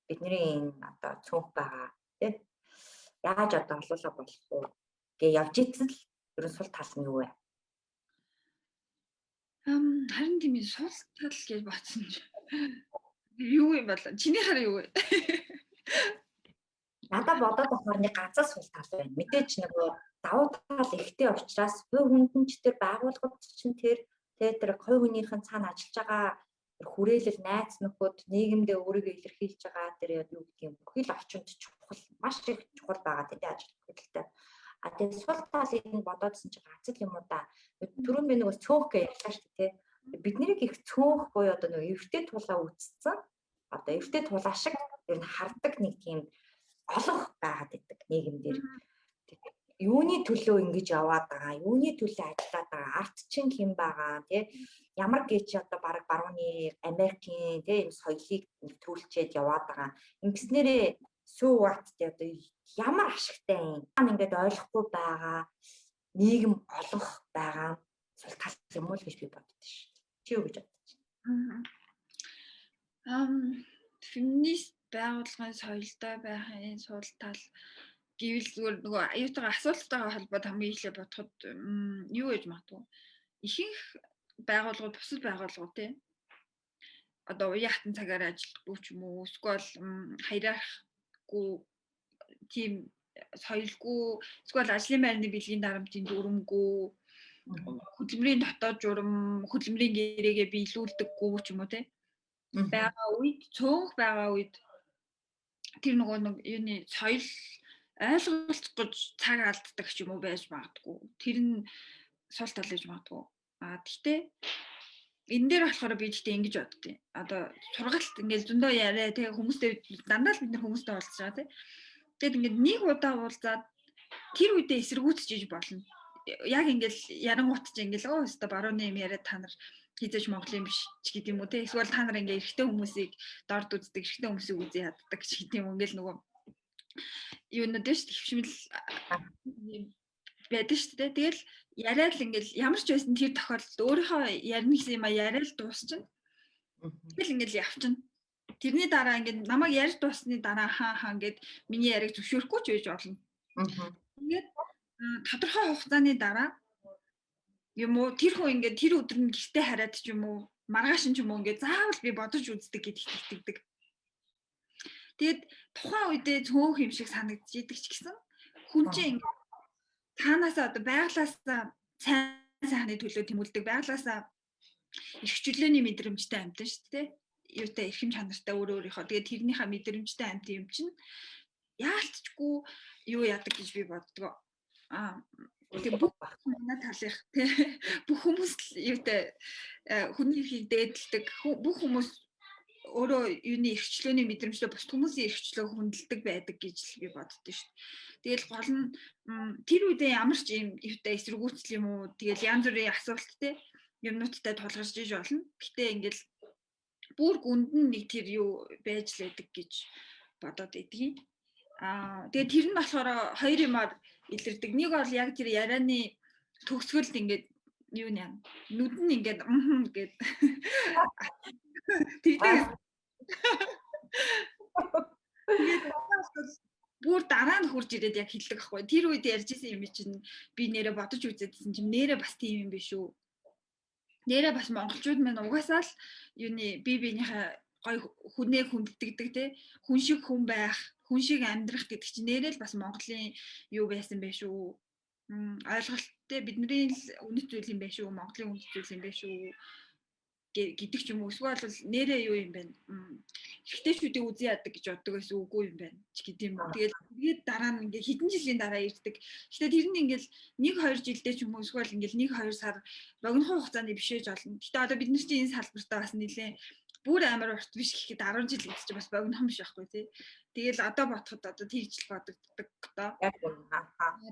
Бидний энэ одоо цөөх байгаа тий яаж одоо олоолаа болох уу гэж явж ийцэн л ерөн сул тал нь юу вэ? Харин тийм сул тал гэж батсан юу юм бол чиний хараа юу вэ? Надад бодоод болохоор нэг ганцаа сул тал байна. Мэдээж нөгөө давуу тал ихтэй учраас хувь хүндэн ч тэр байгууллагууд чинь тэр Тэгээ тэр хувь хүнийхэн цаана ажиллаж байгаа хүрээлэл, найз нөхөд, нийгэмдээ өөрийгөө илэрхийлж байгаа тэр юу гэдэг юм бүхий л орчинд чухал, маш их чухал байгаа тийм ажил хөдөлтэй. А тэгээ сул талыг нь бодоодсэн чинь ганц юм уу да. Түрүүн би нөгөө цөөх гэж ярьлаа шүү дээ. Биднийг их цөөх буюу одоо нөгөө эвтэй тулаа үтцсэн. Одоо эвтэй тулаа шиг ер нь хардаг нэг тийм олонх байгаад байдаг нийгэмдэр. Юуны төлөө ингэж яваад байгаа, юуны төлөө ажиллаад байгаа, арт чин хэн байгаа, тий ямар гэж одоо баг барууны Америкийн тий энэ соёлыг нэвтрүүлчихэд яваад байгаа. Ингэснээрээ сүү урт тий одоо ямар ашигтай юм. Ингээд ойлгохгүй байгаа нийгэм олонх байгаа сул тал юм уу гэж би боддоо шүү. Чи юу гэж бодож байна? Феминист байгууллагын соёлтой байхын сул тал гэвэл зүгээр нөгөө аюутгаа асуултайгаа холбоод хамгийн ихлэ бодоход юу гэж магадгүй. Ихэнх байгууллагууд бусад байгууллагууд тий одоо уян хатан цагаар ажилладаг ч юм уу эсвэл хаярахгүй тийм соёлгүй эсвэл ажлын байрны бэлгийн дарамтын дүрмгүй хөдөлмөрийн дотоод журам хөдөлмөрийн гэрээгээ биелүүлдэггүй ч юм уу тий байгаа үед цөөнх байгаа үед тэр нөгөө нэг юуны соёл ойлголцох гэж цаг алддаг ч юм уу байж магадгүй. Тэр нь сул тал гэж магадгүй. Гэхдээ энэ дээр болохоор би гэхдээ ингэж боддیں۔ Одоо сургалт ингээд зөндөө яриа тэгээ хүмүүстэй дандаа л бид нар хүмүүстэй уулзж байгаа тий. Тэгэд ингээд нэг удаа уулзаад тэр үедээ эсэргүүцчихэж болно. Яг ингээд ярангуут чи ингээд оо өстө барууны юм яриад та нар хизэж Монголын биш ч гэдэг юм уу тий. Эсвэл та нар ингээд эрэгтэй хүмүүсийг дорд үздэг, эрэгтэй хүмүүсийг үзээ яддаг ч гэдэг юм. Ингээд нөгөө юу нэдэж хөвшмөл байдаг шүү дээ. Тэгэл яриад л ингээл ямар ч байсан тэр тохиолдолд өөрийнхөө ярина гэсэн юм а яриад дуусчихна. Тэгэл ингээл явчихна. Тэрний дараа ингээд намайг ярьж дуусны дараа хаа ингээд миний яриг зөвшөөрөхгүй ч байж болно. Тэгээд тодорхой хугацааны дараа юм уу тэр хүн ингээд тэр өдөр нь гэртээ хараад ч юм уу маргааш нь ч юм уу ингээд заавал би бодож үздэг гэдэгт итгэдэг. Тэгээд тухайн үедээ цөөх юм шиг санагдаж идэг ч гэсэн хүн чинь ингээд цаанаасаа одоо байглаасаа сайн сайхны төлөө тэмүүлдэг байглаасаа эрхчлөөний мэдрэмжтэй амьтан шүү дээ. Юутай эрхэм чанартай өөрийнхөө. Тэгээд тэрнийхээ мэдрэмжтэй амьт юм чинь яалтчгүй юу яадаг гэж би боддгоо. Тэгээд бүх манай талынх тий бүх хүмүүс юутай хүний эрхийг дээдэлдэг бүх хүмүүс өөрөө юуны эрхчлөөний мэдрэмжтэй бус хүмүүсийн эрхчлөө хүндэлдэг байдаг гэж би боддоо шүү дээ. Тэгэл гол нь тэр үедээ ямар ч юм юутай эсэргүүцэл юм уу тэгэл янз бүрийн асуулттэй юмнуудтай тулгарч иж болно. Гэтэ ингээл бүр гүнд нь нэг тэр юу байж лээдэг гэж бодоод идэгий. Тэгээд тэр нь болохоор хоёр юмар илэрдэг. Нэг бол яг тэр ярианы төгсгөлд ингээд юу нэ нүд нь ингээд гэд тэгдэг. Бүр дараа нь хурж ирээд яг хэлдэг ахгүй. Тэр үед ярьжсэн юм чинь би нэрээ бодож үзээдсэн чинь нэрээ бас тийм юм биш үү. Нэрээ бас монголчууд маань угаасаа л юуны биенийхээ гой хүнээ хүнддэгдэг те хүн шиг хүн байх, хүн шиг амьдрах гэдэг чинь нэрээ л бас Монголын юу байсан бэ шүү. Ойлголттой бидний л үнэт зүйл юм байх шүү. Монголын үнэт зүйл юм байх шүү гэдэг ч юм уу. Эсвэл бол нэрээ юу юм бэ? Ихтэйчүүдийг үзий яадаг гэж боддог байсан үгүй юм байна ч гэдэг юм уу. Тэгээд дараа нь ингээ хэдэн жилийн дараа ирдэг. Гэхдээ тэр нь ингээл 1-2 жилдээ ч юм уу эсвэл ингээл 1-2 сар богино хугацааны бишээж олно. Гэхдээ одоо бид нар чинь энэ салбартаа бас нэлээ бүр амар урт биш гэхэд 10 жил гэдэг чинь бас богино юм биш байхгүй тий. Тэгэл одоо бодоход одоо тэгж л бодогддог доо. Яг үнэ.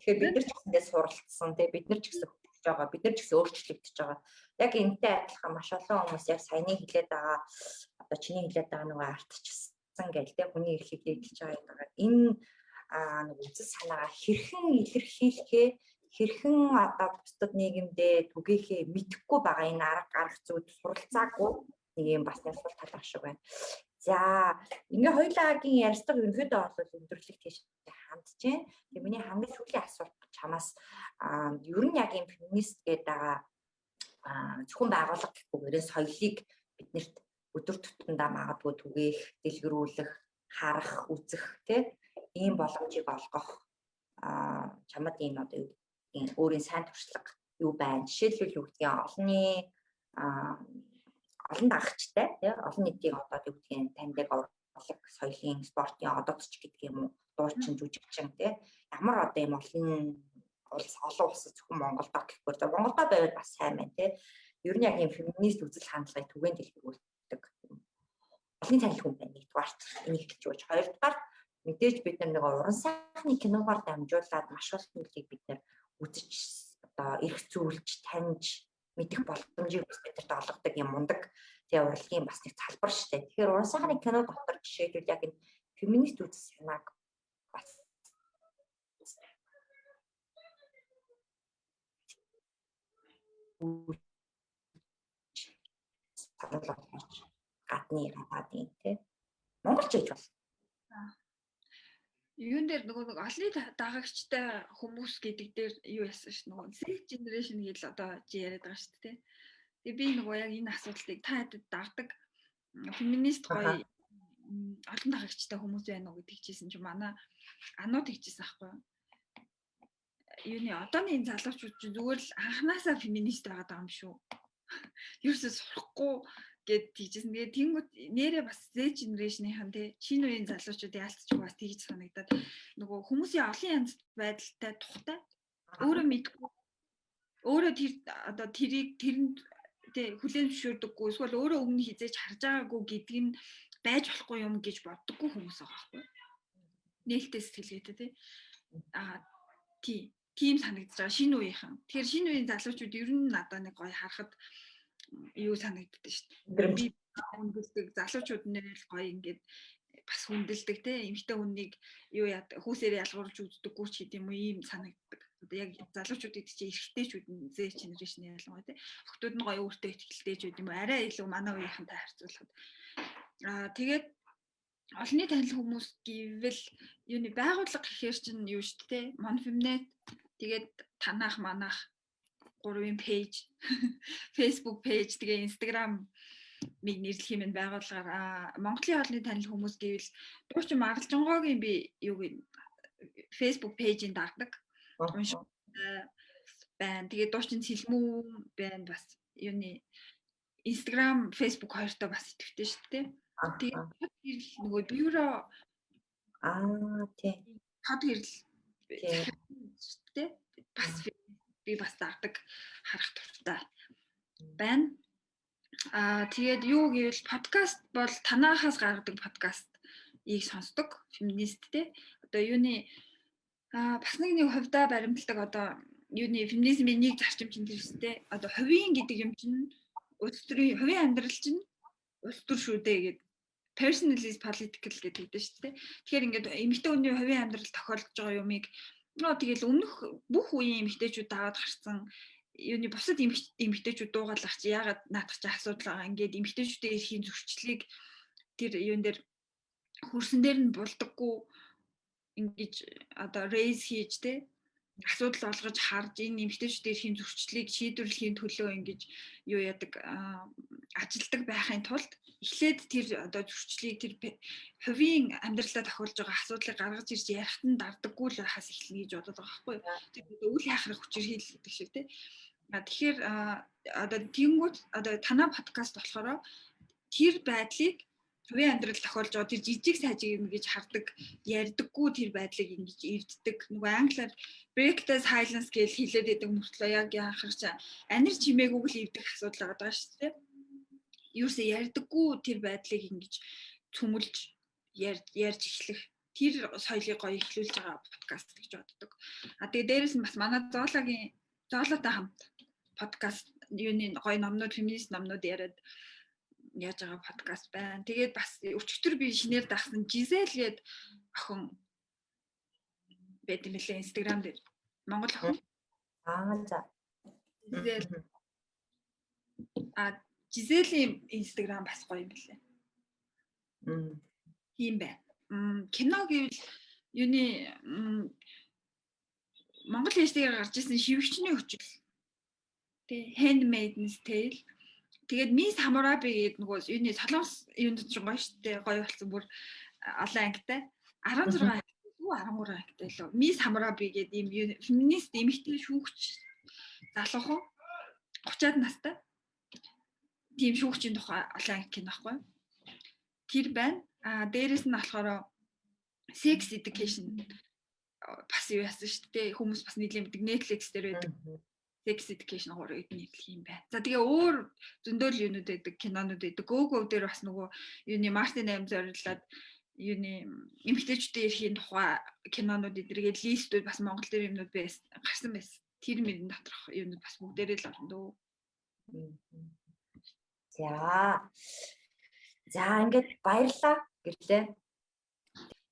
Тэгэхээр бид нар ч гэсэндээ суралцсан тий. Бид нар ч гэсэн байгаа. Бид нар ч гэсэн өөрчлөгдөж байгаа. Яг энэтэй адилхан маш олон хүмүүс яг саяны хэлээд байгаа одоо чиний хэлээд байгаа нөгөө артчсан гэл тэ хүний эрхийг дээдэлж байгаа энэ нэг үзэл санаагаа хэрхэн илэрхийлэхээ хэрхэн одоо бусдад нийгэмдээ түгээхээ мэдэхгүй байгаа энэ арга гарах зүйл суралцаагүй нэг юм бас асуулт талах шиг байна. За ингээ хоёулагийн ярьцлага ерөнхийдөө бол өндөрлөх тийш хандж байна. Тэгээ миний хамгийн сүүлийн асуулт чамаас ер нь яг юм феминист гэдэг байгаа зөвхөн байгууллага гэхгүйгээр соёлыг биднэрт өдөр тутамдаа магадгүй түгээх, дэлгэрүүлэх, харах, үзэх тийм боломжийг олгох чамд энэ одоо юу өөрийн сайн туршлага юу байна? Жишээлбэл юу гэдгийг олонний олон дагагчтай тий олон нийтийн одоо юу гэдгийг таньдаг урлаг соёлын спортын одооч гэдэг юм уу дуучин жүжигчин тий ямар одоо юм олон улс зөвхөн Монголд гэхгүй за Монголд байвал бас сайн байна тий ер нь яг юм феминист үзэл хандлагыг түгээн дэлгэрүүлдэг олон танил хүн байна нэгдүгээр энийг хэлж өгч хоёрдугаар мэдээж бид нэг уран сайхны киногаар дамжуулаад маш олон зүйлийг бид нэр үзэж одоо эрх зүүлж таньж мэдэх боломжийг бид нарт олгодог юм мундаг тэгээ урлагийн бас нэг салбар шүү дээ. Тэгэхээр уран сайхны кино дотор жишээлбэл яг энэ феминист үзэл санааг бас гадны гадаадын тий Монголч гэж бол юун дээр нөгөө олны дагагчтай хүмүүс гэдэг дээр юу яасан ш нөгөө Z generation гэж одоо яриад байгаа шүү дээ. Тэгээ би нөгөө яг энэ асуудлыг та хэдэд дагдаг феминист гоё олон дагагчтай хүмүүс байна уу гэдэг чийсэн чи манай анууд хийжсэн аахгүй. Юуны одооны энэ залуучууд ч зүгээр л анханасаа феминист байгаад байгаа юм шүү. Ерөөсөө сурахгүй гэд тийжсэн. Тэгээ тэнгууд нэрээ бас Z generation-ийнхэн те шинэ үеийн залуучууд яалтчгүй бас тийж санагдаад нөгөө хүмүүсийн олон янз байдалтай тухтай өөрөө мэдгүй өөрөө тэр одоо тэрийг тэрэнд те хүлээн зөвшөөрдөггүй эсвэл өөрөө өмнө хизээж харж байгаагүй гэдг нь байж болохгүй юм гэж боддоггүй хүмүүс байгаа байхгүй. Нээлттэй сэтгэлгээтэй те тийм санагдаж байгаа шинэ үеийнхэн. Тэгэхээр шинэ үеийн залуучууд ер нь надад нэг гоё харахад юу санагддаг шүү дээ. Би хүндэлдэг залуучууд нэрэл гоё ингээд бас хүндэлдэг те эмэгтэй хүнийг юу яа хүүсээр ялгуулж үздэггүй ч гэдэм үү ийм санагддаг. Одоо яг залуучууд гэдэг чинь эрэгтэйчүүд нь Z generation ялангуяа те охтууд нь гоё өөртөө ихтэйч гэдэг юм уу арай илүү манай үеийнхэнтэй харьцуулахад тэгээд олонний танил хүмүүс гэвэл юуны байгууллага гэхээр чинь юу шүү дээ Monfemnet тэгээд танах манах 3-ын пэйж Facebook пэйж тэгээ Instagram mig нэрлэх юм байгууллагаар Монголын олонний танил хүмүүс гэвэл дуучин Маргалжонгоогийн би юу Facebook пэйжийг дагдаг уншдаг байна. Тэгээд дуучин Сэлмүү байна бас юуны Instagram Facebook хоёртоо бас идэвхтэй шүү дээ. Тэгээд нөгөө бюро тий хад гэрэл шүү дээ. Бас би бас дагдаг харах туфтаа байна. Тэгээд юу гэвэл подкаст бол танаахаас гаргадаг подкаст ийг сонсдог феминисттэй. Одоо юуны бас нэг хувьдаа баримтлагдаг одоо юуны феминизмын нэг зарчим чинь тэрстэй. Одоо хувийн гэдэг юм чинь улс төрийн хувийн амьдрал чинь улс төр шүү дээ гэдэг personal is political гэдэг дээ шүү дээ. Тэгэхээр ингээд эмэгтэй хүний хувийн амьдрал тохиолдож байгаа юмыг тэгэл өмнөх бүх үеийн эмэгтэйчүүд даваад гарсан юуны бусад эмэгтэйчүүд дуугаалгах чи ягаад наадах чи асуудал байгаа ингээд эмэгтэйчүүдийн эрхийн зөрчлийг тэр юун дээр хөрсөн дээр нь булдаггүй ингэж одоо raise хийж те асуудал олгож харж энэ эмэгтэйчүүдийн эрхийн зөрчлийг шийдвэрлэхийн төлөө ингэж юу яадаг ажилдаг байхын тулд эхлээд тэр одоо зөрчлийг тэр хувийн амьдралдаа тохиолж байгаа асуудлыг гаргаж ирж ярихт нь дардаггүй л хас эхлэнэ гэж бодоод байгаа байхгүй юу. Тэр үйл яхах хүчээр хийлгдэг шиг те. Тэгэхээр одоо тэнгууд одоо танаа подкаст болохоор тэр байдлыг хувийн амьдрал тохиолж байгаа тэр жижиг сажиг ингэж хардаг ярьдаггүй тэр байдлыг ингэж эвддэг нөгөө англиар break the silence гэж хэлээд байдаг мөртлөө яг яахарч анир чимээгүйг л эвдэх асуудал байгаа шүү дээ. Юусе ярьдаггүй тэр байдлыг ингэж цөмөлж ярьж эхлэх тэр соёлыг гоё эхлүүлж байгаа подкаст гэж боддог. Тэгээ дээрэс нь бас манай зоолоотой хамт подкаст юуны гоё номнууд феминист номнууд яриад яаж байгаа подкаст байна. Тэгээд бас өчигдөр би шинээр дагсан Жизель гээд охин байт юм лээ Instagram дээр. Монгол охин. За. Жизелийн Instagram бас гоё юм лээ. Тийм байна. Кино гэвэл юуны Монгол хэсгээр гарч ирсэн шивгчний хүчил. Тэ Handmaid's Tale. Тэгээд Miss Hammurabi гэдэг нөгөө юуны солонгос юунд ч гоё штэ гоё болсон бүр олон ангитай 16 ангитай үү 13 ангитай лөө Miss Hammurabi гэдэг юм феминист эмэгтэй шүүгч залуухан 30-аад настай тийм шүүгчийн тухай олон кино байхгүй. Тэр байна. Дээрэс нь болохоор sex education бас юу яасан шүү дээ. Хүмүүс бас нийлээ мэддэг Netflix дээр байдаг. Sex education гурав эдний нэрлэх юм байна. За тэгээ өөр зөндөл юунууд байдаг, кинонууд байдаг. Go дээр бас нөгөө юуны Мартин Ам зориулаад юуны эмэгтэйчүүдийн эрхийн тухай кинонууд эдэргээд листүүд бас Монгол дээр юмнууд гарсан байсан. Тэр мөрийн доторх юунууд бас бүгдээрээ л орно дөө. За ингээд баярлаа гэрлээ.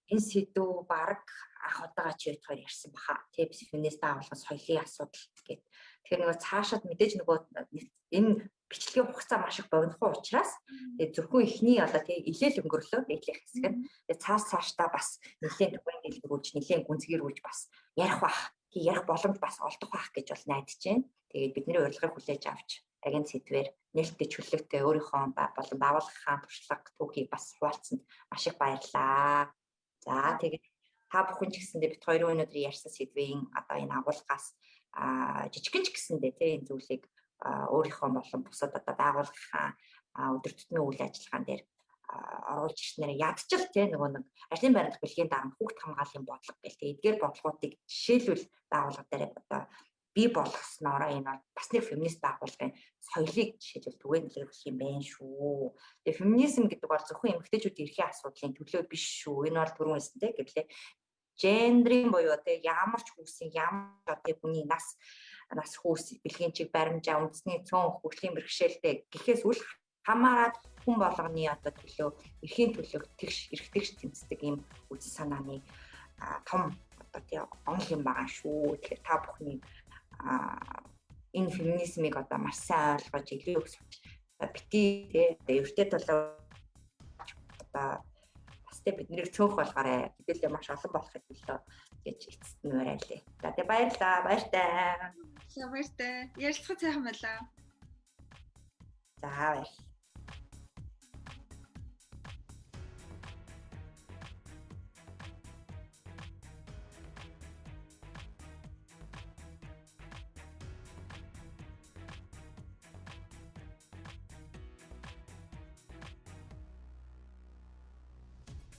Энэ сэдв баг анх удаага чи бодохоор ярьсан баха. Тэг феминист агуулгын соёлын асуудал гэдэг. Тэгэхээр нөгөө цаашаад мэдээж нөгөө энэ бичлэгийн хугацаа маш их богинохон учраас зөвхөн эхний одоо тэг илээл өнгөрлөө нийтлэх хэсэг нь. Тэг цаашдаа бас нэлээд төвийн дэлгэрүүлж нэлээд гүнзгийрүүлж бас ярих бах. Тэг ярих боломж бас олдох бах гэж бол найдаж байна. Тэгээд бидний урилгыг хүлээж авч агент сэдвэр нээлттэй чөлөөтэй өөрийнхөө болон байгууллагын туршлага түүхийг бас хуваалцсанд маш их баярлалаа. За тэгээд та бүхэн ч гэсэндээ бит хоёр өнөөдөр ярьсан сэдвийн одоо энэ агуулгаас жижигэн ч гэсэндээ тийм энэ зүйлийг өөрийнхөө болон бусад одоо байгууллагын өдөр тутмын үйл ажиллагаан дээр оруулж ирснээр ядчил тийм нөгөө нэг ажлын байрлал бэлгийн дарга хүүхд хамгааллын бодлого гэх тийм эдгээр бодлогоодыг жишээлбэл байгууллага дээр одоо бий болгосноор энэ бол бас нэг феминист байгууллагын соёлыг жишээлбэл түгээнлэх юм байна шүү. Тэгээ феминизм гэдэг бол зөвхөн эмэгтэйчүүдийн эрхийн асуудлын төлөө биш шүү. Энэ бол түрүүн хэлсэнтэй гэрлээ. Гендрийн буюу тэгээ ямар ч хүүсийн ямар одоо хүний нас хүүс бэлгийн чиг баримжаа үндэсний цөөн хөгжлийн бэрхшээлтэй гэхээс үл хамаарат хүн болгоны одоо төлөө эрхийн төлөө тэгш эрхтэгч тэмцдэг юм үс санааны том одоо тий онл юм байгаа шүү. Тэгэхээр та бүхний энэ феминизмыг одоо маш сайн ойлгож илүү их бити тий эртээ толоо одоо бас тий биднийг цөөх болгоорой хэдүүлээ маш олон болохыг төлөө гэж эцэст нь уриалъя. За тий баярлалаа. Баяртай. Баяртай. Ярилцлага сайхан байлаа. За баярлалаа.